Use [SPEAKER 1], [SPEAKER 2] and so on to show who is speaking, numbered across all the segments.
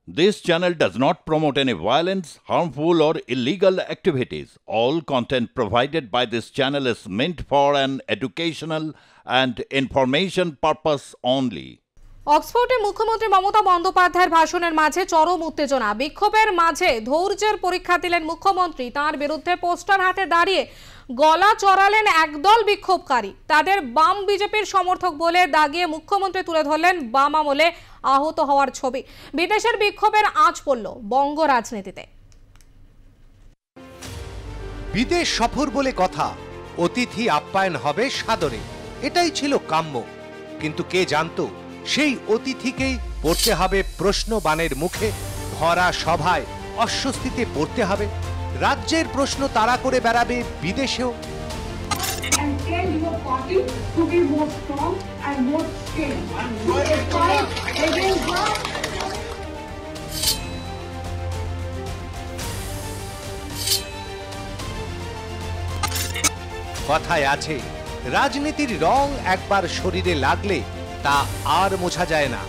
[SPEAKER 1] This channel does not promote any violence, harmful, or illegal activities. All content provided by this channel is meant for an educational and information purpose only.
[SPEAKER 2] অক্সফোর্ডে মুখ্যমন্ত্রী মমতা বন্দ্যোপাধ্যায়ের ভাষণের মাঝে চরম উত্তেজনা। বিক্ষোভের মাঝে ধৈর্যের পরীক্ষা দিলেন মুখ্যমন্ত্রী। তার বিরুদ্ধে পোস্টার হাতে দাঁড়িয়ে গলা চড়ালেন একদল বিক্ষোভকারী। তাদের বাম বিজেপির সমর্থক বলে দাগিয়ে মুখ্যমন্ত্রী তুলে ধরলেন বাম আমলে আহত হওয়ার ছবি। বিদেশের বিক্ষোভের আঁচ পড়ল বঙ্গ রাজনীতিতে।
[SPEAKER 3] বিদেশ সফর বলে কথা, অতিথি আপ্যায়ন হবে সাদরে, এটাই ছিল কাম্য। কিন্তু কে জানতো সেই অতিথিকেই পড়তে হবে প্রশ্নবাণের মুখে, ভরা সভায় অস্বস্তিতে পড়তে হবে। রাজ্যের প্রশ্ন তাড়া করে বেড়াবে বিদেশেও। কথায় আছে, রাজনীতির রং একবার শরীরে লাগলে তা আর মোছা যায় না।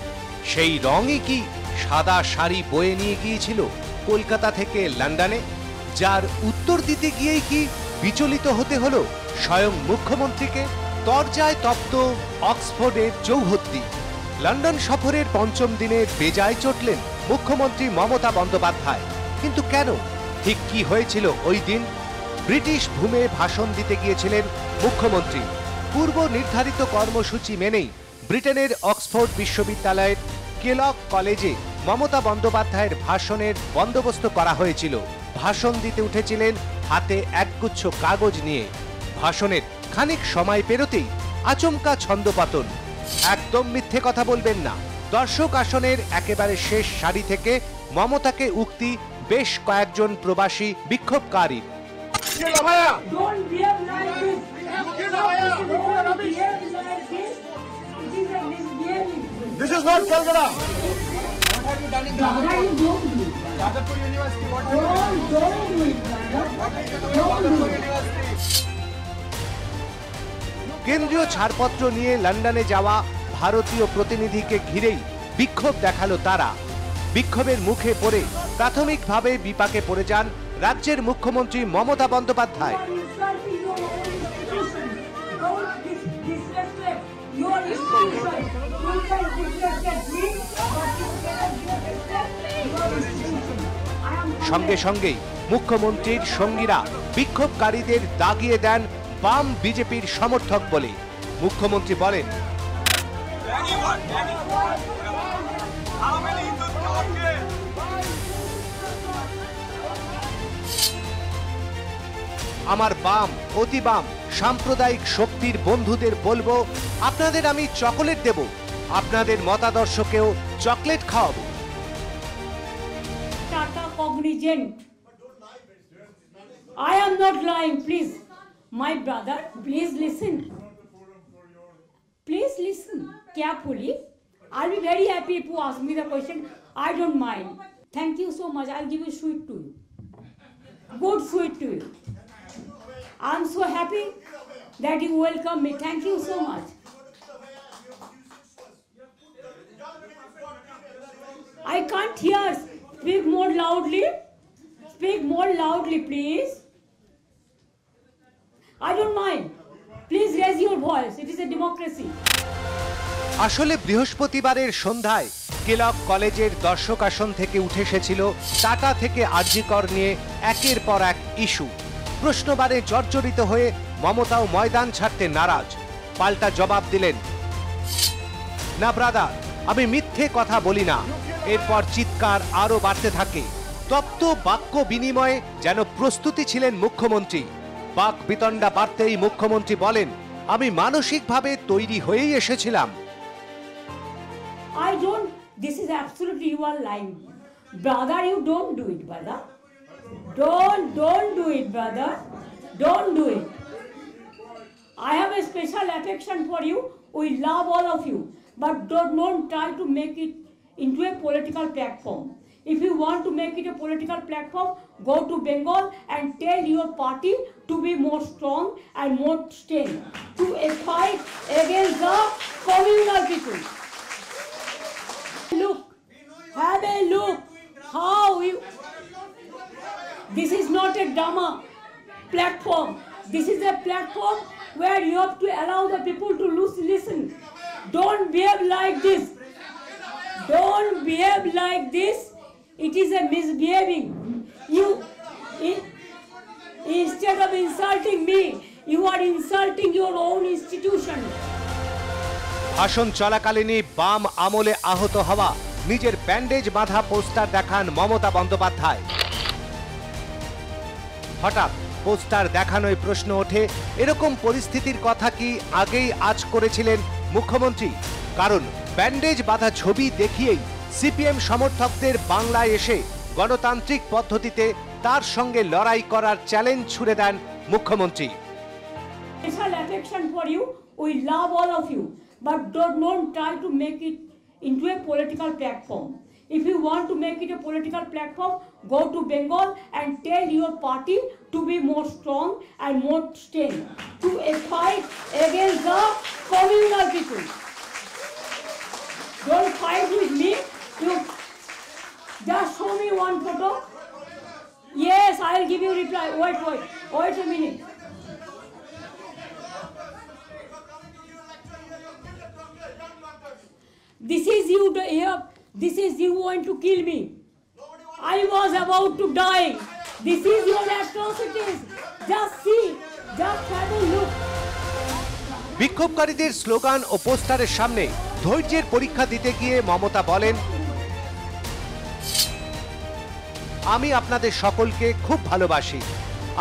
[SPEAKER 3] সেই রঙই কি সাদা শাড়ি বয়ে নিয়ে গিয়েছিল কলকাতা থেকে লন্ডনে? যার উত্তর দিতে গিয়েই কি বিচলিত হতে হলো স্বয়ং মুখ্যমন্ত্রীকে? তরজায় তপ্ত অক্সফোর্ডের চৌহদ্দি। লন্ডন সফরের পঞ্চম দিনে বেজায় চটলেন মুখ্যমন্ত্রী মমতা বন্দ্যোপাধ্যায়। কিন্তু কেন? ঠিক কি হয়েছিল ওই দিন? ব্রিটিশ ভূমে ভাষণ দিতে গিয়েছিলেন মুখ্যমন্ত্রী। পূর্ব নির্ধারিত কর্মসূচি মেনেই ব্রিটেনের অক্সফোর্ড বিশ্ববিদ্যালয়ের কেলগ কলেজে মমতা বন্দ্যোপাধ্যায়ের ভাষণের বন্দোবস্ত করা হয়েছিল। ভাষণ দিতে উঠেছিলেন হাতে একগুচ্ছ কাগজ নিয়ে। ভাষণের খানিক সময় পেরোতেই আচমকা ছন্দপতন। একদম মিথ্যে কথা বলবেন না। দর্শক আসনের একেবারে শেষ সারি থেকে মমতাকে উক্তি বেশ কয়েকজন প্রবাসী বিক্ষোভকারী।
[SPEAKER 4] This is not Calcutta.
[SPEAKER 3] কেন্দ্রীয় ছাড়পত্র নিয়ে লন্ডনে যাওয়া ভারতীয় প্রতিনিধিকে ঘিরেই বিক্ষোভ দেখালো তারা। বিক্ষোভের মুখে পড়ে প্রাথমিকভাবে বিপাকে পড়ে যান রাজ্যের মুখ্যমন্ত্রী মমতা বন্দ্যোপাধ্যায়। সঙ্গে সঙ্গেই মুখ্যমন্ত্রীর সঙ্গীরা বিক্ষোভকারীদের দাগিয়ে দেন বাম বিজেপির সমর্থক বলে। মুখ্যমন্ত্রী বলেন, আমার বাম, অতি বাম সাম্প্রদায়িক শক্তির বন্ধুদের বলবো, আপনাদের আমি চকলেট দেব, আপনাদের মতাদর্শকেও চকলেট খাওয়াবো।
[SPEAKER 5] Tata Cognizant. I am not lying, please. My brother, please listen. Please listen carefully. I'll be very happy if you ask me the question. I don't mind. Thank you so much. I'll give you sweet to you. Good sweet to you. I'm so happy that you welcome me. Thank you so much. I can't hear. Speak more loudly. Speak more loudly, please. I don't mind. Please raise your voice. It is a democracy.
[SPEAKER 3] আসলে বৃহস্পতিবারের সন্ধ্যায় Kellogg কলেজের দর্শক আসন থেকে উঠে এসেছিল tata থেকে আরজিকর নিয়ে একের পর এক ইস্যু। প্রশ্নবাণে জর্জরিত হয়ে মমতাও ময়দান ছাড়তে নারাজ। পাল্টা জবাব দিলেন, না ব্রাদার, আমি মিথ্যে কথা বলি না। এরপর চিৎকার আরো বাড়তে থাকে। তপ্ত বাক্য বিনিময়ে যেন প্রস্তুতি ছিলেন মুখ্যমন্ত্রী। বাক বিতণ্ডা বাড়তেই মুখ্যমন্ত্রী বলেন, আমি মানসিকভাবে তৈরি হয়েই এসেছিলাম।
[SPEAKER 5] I don't, this is absolutely, you are lying. Brother, you don't do it, brother. Don't do it, brother. Don't do it. I have a special affection for you. We love all of you. But don't try to make it into a political platform. If you want to make it a political platform, go to Bengal and tell your party to be more strong and more strength to fight against the communal people. Look, have a look. not a drama platform. This is a platform where you have to allow the people to listen. Don't behave like this. Don't behave like this. It is a misbehaving. Instead of insulting me, you are insulting your own institution.
[SPEAKER 3] ভাষণ চলাকালীনই বাম আমলে আহত হওয়া নিজের bandage বাঁধা poster দেখান মমতা বন্দ্যোপাধ্যায়। হঠাৎ poster দেখানোয় প্রশ্ন ওঠে, এরকম পরিস্থিতির কথা কি আগেই আজ করেছিলেন মুখ্যমন্ত্রী? কারণ ব্যান্ডেজ বাঁধা ছবি দেখিয়েই সিপিএম সমর্থকদের বাংলায় এসে গণতান্ত্রিক পদ্ধতিতে তার সঙ্গে লড়াই করার চ্যালেঞ্জ ছুড়ে দেন মুখ্যমন্ত্রী।
[SPEAKER 5] Special affection for you, we love all of you, but don't try to make it into a political platform. If you want to make it a political platform, go to Bengal and tell your party to be more strong and more strength to fight against the communal people. Don't fight with me. You just show me one photo. Yes, I will give you reply. Wait a minute. This is you here. This is you going to kill me. I was about to die. This is your atrocities. Just see. Just have a look.
[SPEAKER 3] বিক্ষোভকারীদের slogan ও পোস্টারের সামনে ধৈর্যের পরীক্ষা দিতে গিয়ে মমতা বলেন, আমি আপনাদের সকলকে খুব ভালোবাসি।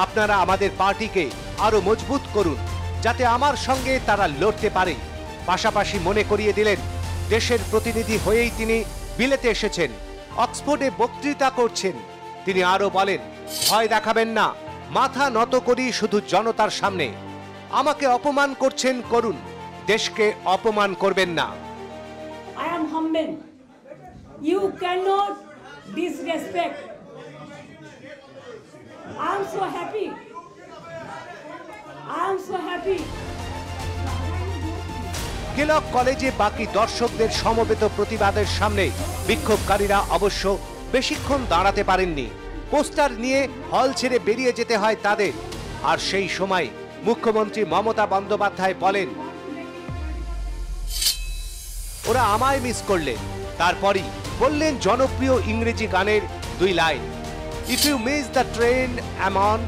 [SPEAKER 3] আপনারা আমাদের পার্টিকে আরো মজবুত করুন যাতে আমার সঙ্গে তারা লড়তে পারে। পাশাপাশি মনে করিয়ে দিলেন, দেশের প্রতিনিধি হয়েই তিনি বিলেতে এসেছেন, অক্সফোর্ডে বক্তৃতা করছেন। তিনি আরো বলেন, ভয় দেখাবেন না, মাথা নত করি শুধু জনতার সামনে। আমাকে অপমান করছেন করুন, দেশকে অপমান করবেন না।
[SPEAKER 5] I am humble. You cannot disrespect. I am so happy. I am so happy.
[SPEAKER 3] Kellogg কলেজে বাকি দর্শকদের সমবেত প্রতিবাদের সামনে বিক্ষোভকারীরা অবশ্য বেশিক্ষণ দাঁড়াতে পারেননি। পোস্টার নিয়ে হল ছেড়ে বেরিয়ে যেতে হয় তাদের। আর সেই সময় মুখ্যমন্ত্রী মমতা বন্দ্যোপাধ্যায় বলেন, ওরা আমায় মিস করলেন। তারপরই বললেন জনপ্রিয় ইংরেজি গানের দুই line, if you miss the train I on,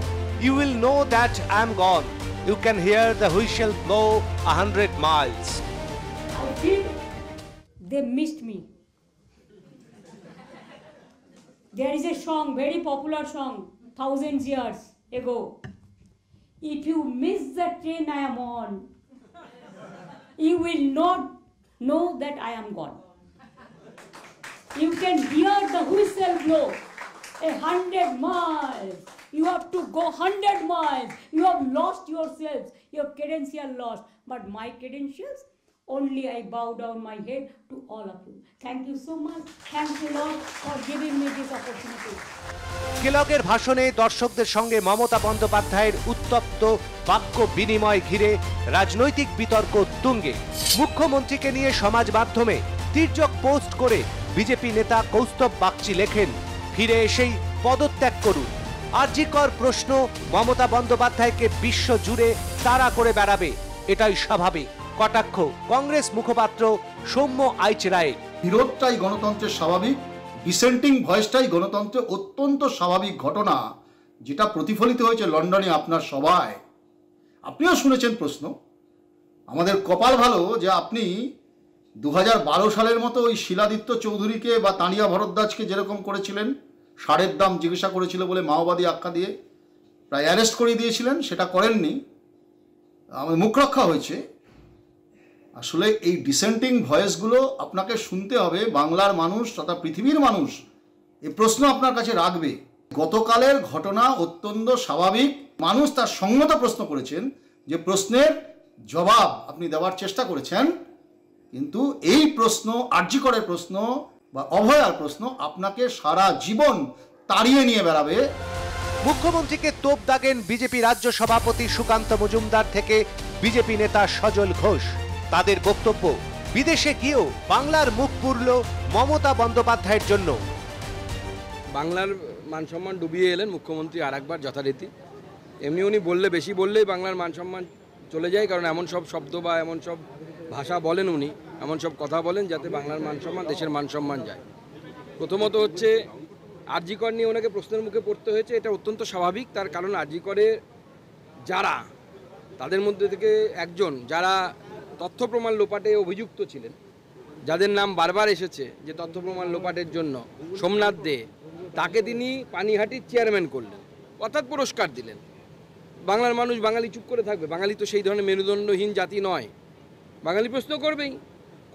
[SPEAKER 3] you will know that I am gone, you can hear the whistle blow 100 miles.
[SPEAKER 5] I feel they missed me. There is a song, very popular song, thousands years ago. If you miss the train I am on, you will not know that I am gone. You can hear the whistle blow 100 miles. You have to go 100 miles. You have lost yourselves, your credential lost. But my credentials, only I bow down my head to all of you. Thank you so much. Thank you, Lord, for giving me this opportunity.
[SPEAKER 3] কেলগের ভাষণে দর্শকদের সঙ্গে মমতা বন্দ্যোপাধ্যায়ের উত্তপ্ত বাক্য বিনিময় ঘিরে রাজনৈতিক বিতর্ক তুঙ্গে। মুখ্যমন্ত্রীকে নিয়ে সমাজ মাধ্যমে তির্যক পোস্ট করে বিজেপি নেতা কৌস্তব বাগচি লেখেন, ফিরে এসেই পদত্যাগ করুন। আরজিকর প্রশ্ন মমতা বন্দ্যোপাধ্যায়কে বিশ্ব জুড়ে তাড়া করে বেড়াবে, এটাই স্বাভাবিক। কটাক্ষ কংগ্রেস মুখপাত্র সৌম্য আইচ রায়ের।
[SPEAKER 4] বিরোধটাই গণতন্ত্রের স্বাভাবিক, ডিসেন্টিং ভয়েসটাই গণতন্ত্রের অত্যন্ত স্বাভাবিক ঘটনা, যেটা প্রতিফলিত হয়েছে লন্ডনে আপনার সভায়। আপনিও শুনেছেন প্রশ্ন। আমাদের কপাল ভালো যে আপনি 2012 সালের মতো ওই শিলাদিত্য চৌধুরীকে বা তানিয়া ভরদ্বাজকে যেরকম করেছিলেন, সারের দাম জিজ্ঞাসা করেছিল বলে মাওবাদী আখ্যা দিয়ে প্রায় অ্যারেস্ট করিয়ে দিয়েছিলেন, সেটা করেননি, আমাদের মুখ রক্ষা হয়েছে। আসলে এই ডিসেন্টিং ভয়েসগুলো আপনাকে শুনতে হবে। বাংলার মানুষ তথা পৃথিবীর মানুষ এই প্রশ্ন আপনার কাছে রাখবে। গতকালের ঘটনা অত্যন্ত স্বাভাবিক। মানুষ তার সঙ্গত প্রশ্ন করেছেন, যে প্রশ্নের জবাব আপনি দেওয়ার চেষ্টা করেছেন, কিন্তু এই প্রশ্ন, আরজিকরের প্রশ্ন বা অভয়ার প্রশ্ন আপনাকে সারা জীবন তাড়িয়ে নিয়ে বেড়াবে।
[SPEAKER 3] মুখ্যমন্ত্রীকে তোপ দাগেন বিজেপি রাজ্য সভাপতি সুকান্ত মজুমদার থেকে বিজেপি নেতা সজল ঘোষ। তাদের বক্তব্য, বিদেশে গিয়েও বাংলার মুখ পুরল মমতা বন্দ্যোপাধ্যায়ের জন্য।
[SPEAKER 6] বাংলার মান সম্মান ডুবিয়ে এলেন মুখ্যমন্ত্রী আর একবার যথারীতি। এমনি উনি বললে, বেশি বললেই বাংলার মান সম্মান চলে যায়, কারণ এমন সব শব্দ বা এমন সব ভাষা বলেন উনি, এমন সব কথা বলেন যাতে বাংলার মান সম্মান, দেশের মান সম্মান যায়। প্রথমত হচ্ছে আরজি কর নিয়ে ওনাকে প্রশ্নের মুখে পড়তে হয়েছে, এটা অত্যন্ত স্বাভাবিক। তার কারণ আরজি করে যারা, তাদের মধ্যে থেকে একজন যারা তথ্য প্রমাণ লোপাটে অভিযুক্ত ছিলেন, যাদের নাম বারবার এসেছে যে তথ্য প্রমাণ লোপাটের জন্য, সোমনাথ দে, তাকে তিনি পানিহাটির চেয়ারম্যান করলেন, অর্থাৎ পুরস্কার দিলেন। বাংলার মানুষ, বাঙালি চুপ করে থাকবে? বাঙালি তো সেই ধরনের মেরুদণ্ডহীন জাতি নয়, বাঙালি প্রশ্ন করবেই।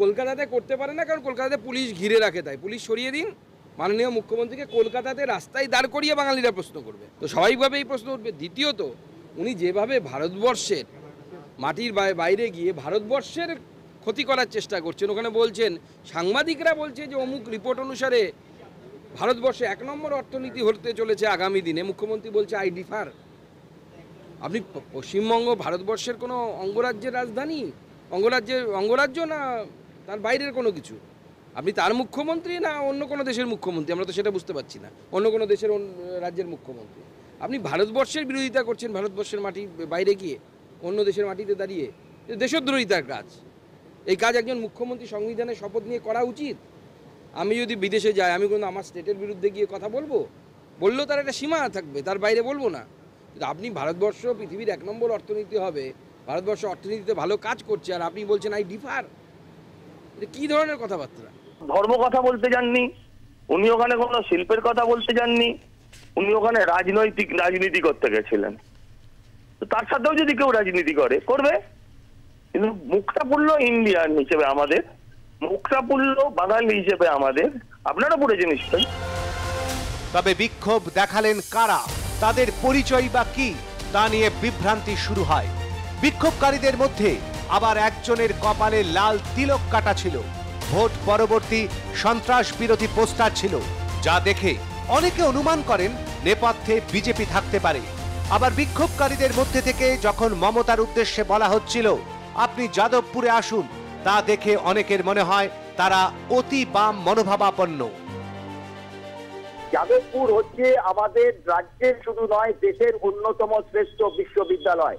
[SPEAKER 6] কলকাতাতে করতে পারে না, কারণ কলকাতাতে পুলিশ ঘিরে রাখে, তাই পুলিশ সরিয়ে দিন, মাননীয় মুখ্যমন্ত্রীকে কলকাতাতে রাস্তায় দাঁড় করিয়ে বাঙালিরা প্রশ্ন করবে, তো স্বাভাবিকভাবে এই প্রশ্ন উঠবে। দ্বিতীয়ত, উনি যেভাবে ভারতবর্ষের মাটির বাইরে গিয়ে ভারতবর্ষের ক্ষতি করার চেষ্টা করছেন, ওখানে বলছেন, সাংবাদিকরা বলছে যে অমুক রিপোর্ট অনুসারে ভারতবর্ষে 1 নম্বর অর্থনীতি হতে চলেছে আগামী দিনে, মুখ্যমন্ত্রী বলছে আই ডিফার। আপনি পশ্চিমবঙ্গ ভারতবর্ষের কোনো অঙ্গরাজ্যের রাজধানী, অঙ্গরাজ্য না তার বাইরের কোনো কিছু? আপনি তার মুখ্যমন্ত্রী না অন্য কোনো দেশের মুখ্যমন্ত্রী? আমরা তো সেটা বুঝতে পারছি না। অন্য কোনো দেশের রাজ্যের মুখ্যমন্ত্রী। আপনি ভারতবর্ষের বিরোধিতা করছেন, ভারতবর্ষের মাটির বাইরে গিয়ে অন্য দেশের মাটিতে দাঁড়িয়ে, দেশদ্রোহিতার কাজ। এই কাজ একজন মুখ্যমন্ত্রী সংবিধানে শপথ নিয়ে করা উচিত। আমি যদি বিদেশে যাই, আমি কোনো আমার স্টেটের বিরুদ্ধে গিয়ে কথা বললেও তার একটা সীমা থাকবে, তার বাইরে বলবো না। কিন্তু আপনি ভারতবর্ষ পৃথিবীর 1 নম্বর অর্থনীতি হবে, ভারতবর্ষ অর্থনীতিতে ভালো কাজ করছে, আর আপনি বলছেন আই ডিফার। এটা কী ধরনের কথাবার্তা?
[SPEAKER 7] ধর্ম কথা বলতে যাননি উনি, ওখানে কোনো শিল্পের কথা বলতে যাননি উনি, ওখানে রাজনীতি করতে গেছিলেন। তো তার সাথেও যদি কেউ রাজনীতি করবে, কিন্তু মুখটা পুরলো ইন্ডিয়ান হিসেবে আমাদের, মুখটা পুরলো বাঙালি হিসেবে আমাদের। আপনারা পড়েছেন নিশ্চয়ই।
[SPEAKER 3] তবে বিক্ষোভ দেখালেন কারা, তাদের পরিচয় বা কি, তা নিয়ে বিভ্রান্তি শুরু হয়। বিক্ষোভকারীদের মধ্যে আবার একজনের কপালে লাল তিলক কাটা ছিল, ভোট পরবর্তী সন্ত্রাস বিরোধী পোস্টার ছিল, যা দেখে অনেকে অনুমান করেন নেপথ্যে বিজেপি থাকতে পারে। আবার বিক্ষোভকারীদের মধ্যে থেকে যখন মমতার উদ্দেশ্যে বলা হচ্ছিল আপনি যাদবপুরে আসুন, তা দেখে অনেকের মনে হয় তারা অতি বাম মনোভাবাপন্ন।
[SPEAKER 7] যাদবপুর হচ্ছে আমাদের রাজ্যের শুধু নয়, দেশের অন্যতম শ্রেষ্ঠ বিশ্ববিদ্যালয়,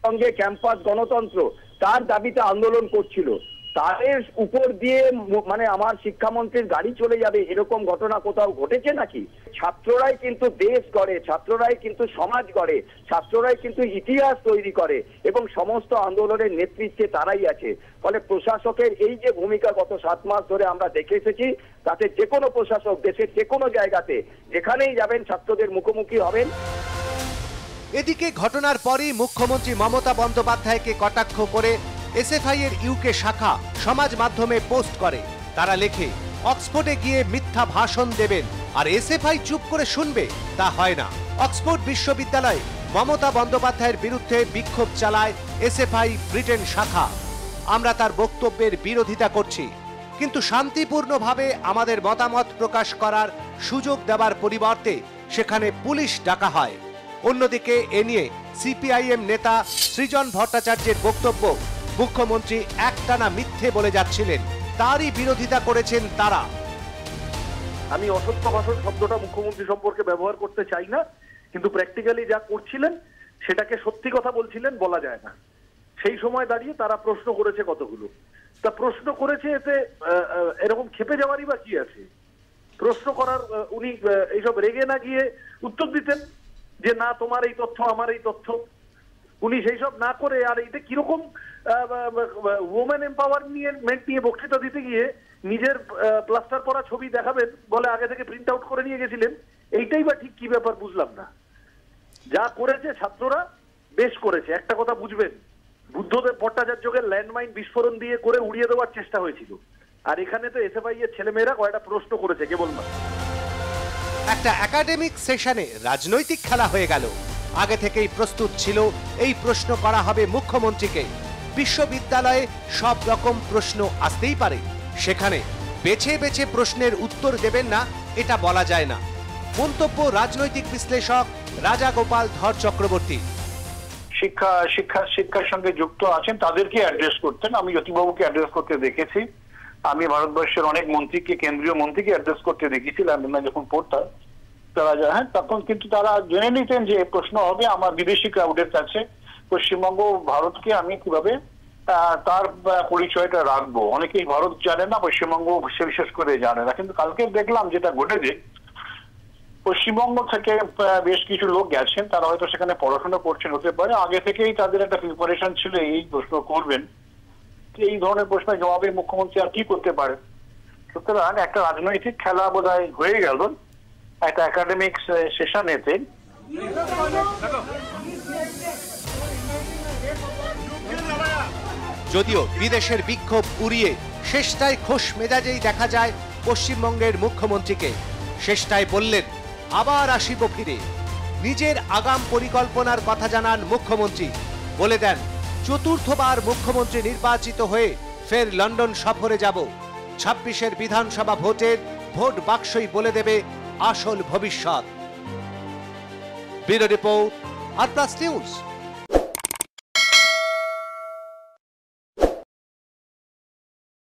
[SPEAKER 7] সঙ্গে ক্যাম্পাস গণতন্ত্র, তার দাবিতে আন্দোলন করছিল। তাদের উপর দিয়ে মানে আমার শিক্ষামন্ত্রীর গাড়ি চলে যাবে, এরকম ঘটনা কোথাও ঘটেছে নাকি? ছাত্ররাই কিন্তু দেশ গড়ে, ছাত্ররাই কিন্তু সমাজ গড়ে, ছাত্ররাই কিন্তু ইতিহাস তৈরি করে, এবং সমস্ত আন্দোলনের নেতৃত্বে তারাই আছে। ফলে প্রশাসকের এই যে ভূমিকা গত 7 মাস ধরে আমরা দেখে এসেছি, তাতে যে কোনো প্রশাসক দেশের যে কোনো জায়গাতে যেখানেই যাবেন ছাত্রদের মুখোমুখি হবেন।
[SPEAKER 3] এদিকে ঘটনার পরই মুখ্যমন্ত্রী মমতা বন্দ্যোপাধ্যায়কে কটাক্ষ করে এসএফআই এর ইউকে শাখা সমাজ মাধ্যমে পোস্ট করে। তারা লেখে, অক্সফোর্ডে গিয়ে মিথ্যা ভাষণ দেবেন আর এসএফআই চুপ করে শুনবে, তা হয় না। অক্সফোর্ড বিশ্ববিদ্যালয়ে মমতা বন্দ্যোপাধ্যায়ের বিরুদ্ধে বিক্ষোভ চালায় এসএফআই ব্রিটেন শাখা। আমরা তার বক্তব্যের বিরোধিতা করছি, কিন্তু শান্তিপূর্ণভাবে আমাদের মতামত প্রকাশ করার সুযোগ দেওয়ার পরিবর্তে সেখানে পুলিশ ডাকা হয়। অন্যদিকে এ নিয়ে সিপিআইএম নেতা সৃজন ভট্টাচার্যের বক্তব্য, মুখ্যমন্ত্রী একটানা মিথ্যে বলে যাচ্ছিলেন, তারই বিরোধিতা করেছেন তারা।
[SPEAKER 8] আমি অসত্য ভাষণ শব্দটা মুখ্যমন্ত্রী সম্পর্কে ব্যবহার করতে চাই না, কিন্তু প্র্যাকটিক্যালি যা করছিলেন সেটাকে সত্যি কথা বলছিলেন বলা যায় না। সেই সময় দাঁড়িয়ে তারা প্রশ্ন করেছে কতগুলো, তা প্রশ্ন করেছে, এতে এরকম ক্ষেপে যাওয়ারই বা কি আছে? প্রশ্ন করার উনি এইসব রেগে না গিয়ে উত্তর দিতেন যে না তোমার এই তথ্য, আমার এই তথ্য। উনি সেই সব না করে, আর এটা কিরকম ওমেন এম্পাওয়ারমেন্ট নিয়ে বক্তৃতা দিতে গিয়ে নিজের প্লাস্টার করা ছবি দেখাবেন বলে আগে থেকে প্রিন্ট আউট করে নিয়ে গেছিলেন, এইটাই বা ঠিক কি ব্যাপার বুঝলাম না। যা করেছে ছাত্ররা বেশ করেছে। একটা কথা বুঝবেন, বুদ্ধদেব ভট্টাচার্যকে ল্যান্ডমাইন বিস্ফোরণ দিয়ে করে উড়িয়ে দেওয়ার চেষ্টা হয়েছিল, আর এখানে তো এসএফআই এর ছেলেমেয়েরা কয়েকটা প্রশ্ন করেছে কেবল না।
[SPEAKER 3] একটা একাডেমিক সেশনে রাজনৈতিক খেলা হয়ে গেল। আগে থেকেই প্রস্তুত ছিল এই প্রশ্ন করা হবে মুখ্যমন্ত্রীকে। বিশ্ববিদ্যালয়ে সব রকম প্রশ্ন আসতেই পারে, সেখানে বেছে বেছে প্রশ্নের উত্তর দেবেন না এটা বলা যায় না। মন্তব্য রাজনৈতিক বিশ্লেষক রাজাগোপাল ধর চক্রবর্তী।
[SPEAKER 8] শিক্ষার সঙ্গে যুক্ত আছেন তাদেরকে অ্যাড্রেস করতেন। আমি জ্যোতিবাবুকে অ্যাড্রেস করতে দেখেছি, আমি ভারতবর্ষের অনেক মন্ত্রীকে, কেন্দ্রীয় মন্ত্রীকে অ্যাড্রেস করতে দেখেছি ল্যান্ডনে যখন পড়তাম।
[SPEAKER 9] তারা হ্যাঁ তখন কিন্তু তারা জেনে নিতেন যে প্রশ্ন হবে আমার বিদেশি ক্রাউডের কাছে পশ্চিমবঙ্গ ভারতকে আমি কিভাবে তার পরিচয়টা রাখবো। অনেকেই ভারত জানে না, পশ্চিমবঙ্গ বিশেষ করে জানে না, কিন্তু কালকে দেখলাম যেটা ঘটেছে পশ্চিমবঙ্গ থেকে বেশ কিছু লোক গেছেন, তারা হয়তো সেখানে পড়াশোনা করছেন, হতে পারে আগে থেকেই তাদের একটা প্রিপারেশন ছিল এই প্রশ্ন করবেন। এই ধরনের প্রশ্নের জবাবে মুখ্যমন্ত্রী আর কি করতে পারেন। সুতরাং একটা রাজনৈতিক খেলা বোধহয় হয়ে গেল একটা একাডেমিক সেশনেতে।
[SPEAKER 3] যদিও বিদেশের বিক্ষোভ উড়িয়ে শেষটায় খোশ মেজাজেই দেখা যায় পশ্চিমবঙ্গের মুখ্যমন্ত্রীকে। শেষটায় বললেন আবার আসিব ফিরে। নিজের আগাম পরিকল্পনার কথা জানান মুখ্যমন্ত্রী, বলে দেন চতুর্থবার মুখ্যমন্ত্রী নির্বাচিত হয়ে ফের লন্ডন সফরে যাব। 26-এর বিধানসভা ভোটের ভোট বাক্সই বলে দেবে আসল ভবিষ্যৎ। ব্যুরো রিপোর্ট আর প্লাস নিউজ।